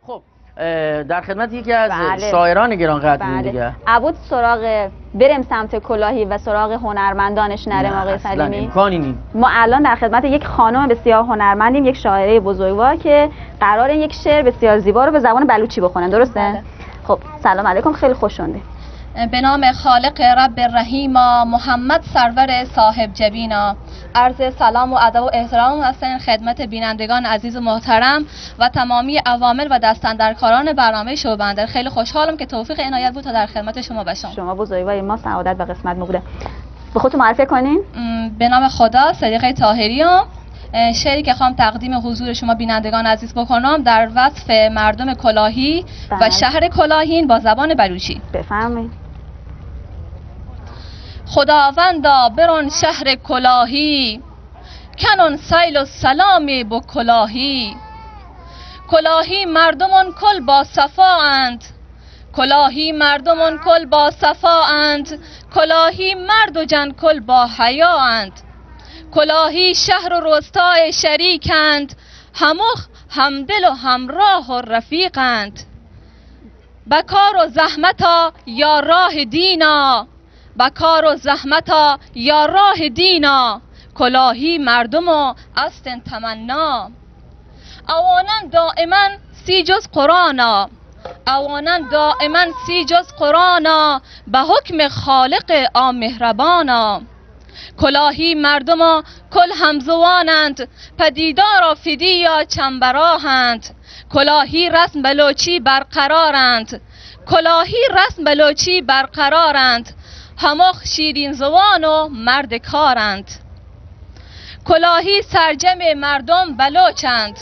خب در خدمت یکی از شاعران گرانقدر دیگه. عبود سراغ بریم سمت کلاهی و سراغ هنرمندانش نرم آقای سلیمی؟ امکانی نیست. ما الان در خدمت یک خانم بسیار هنرمندیم، یک شاعره بزرگوار که قراره یک شعر بسیار زیبا رو به زبان بلوچی بخونن، درسته؟ بله. خب سلام علیکم، خیلی خوش اومدید. به نام خالق رب رحیما، محمد سرور صاحب جبینا. عرض سلام و ادب و احترام هستن خدمت بینندگان عزیز و محترم و تمامی عوامل و دستاندرکاران برنامه شوبندر. خیلی خوشحالم که توفیق عنایت بود تا در خدمت شما باشم. شما بزرگوار ما، سعادت و قسمت بوده. به خودتون معرفی کنین. به نام خدا، صدیقه طاهریام. شعری که خواهم تقدیم حضور شما بینندگان عزیز بکنم در وصف مردم کلاهی و شهر کلاهین با زبان بلوچی. بفرمایید. خداوندا برون شهر کلاهی، کنون سیل و سلامی بو کلاهی. کلاهی مردمان کل با صفا اند، کلاهی مردمان کل با صفا اند. کلاهی مرد و جن کل با حیا اند. کلاهی شهر و روستای شریکند، همخ همدل و همراه و رفیقند. بکار و زحمتا یا راه دینا، بکار و زحمتا یا راه دینا. کلاهی مردم و استن تمنا. اوانن دائما سی جز قرانا، اوانن دائما سی جز قرانا. به حکم خالق آمهربانا. کلاهی مردم و کل همزوانند، پدیدار فدی یا چنبراهند. کلاهی رسم بلوچی برقرارند، کلاهی رسم بلوچی برقرارند. همخ شیرین زبان و مرد کارند. کلاهی سرجم مردم بلوچند،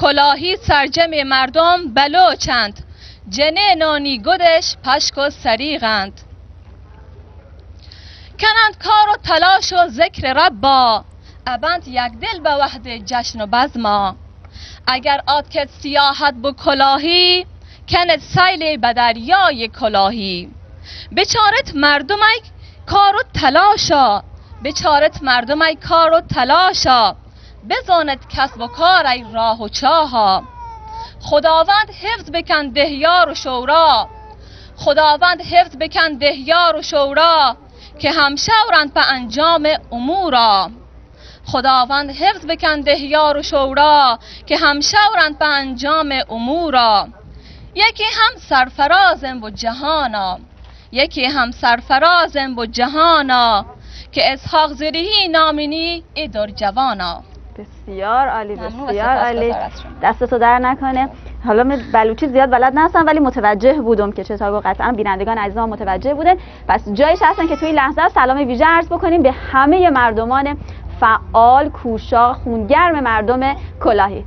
کلاهی سرجم مردم بلوچند. جنه نانی گدش پشک و سریغند. کنند کار و تلاش و ذکر ربا، ابند یک دل به وحد جشن و بزما. اگر آتکت سیاحت بو کلاهی، کند سیل به دریای کلاهی. بچارت مردمک کار و تلاشا، بچارت مردمک کار و تلاشا. بزاند کسب و کار ای راه و چاها. خداوند حفظ بکن دهیار و شورا، خداوند حفظ بکن دهیار و شورا. که همشورند به انجام امورا. خداوند حفظ بکن دهیار و شورا، که همشورند به انجام امورا. یکی هم سرفرازم و جهانا، یکی هم سرفرازم و جهانا. که اسحاق زریحی نامینی ای در جوانا. بسیار عالی، بسیار عالی، دستتو در نکنه. حالا من بلوچی زیاد بلد نستم ولی متوجه بودم که چطور گفت. قطعا بینندگان عزیزان متوجه بودن. پس جایش هستن که توی لحظه سلام ویژه عرض بکنیم به همه مردمان فعال، کوشا، خونگرم مردم کلاهی.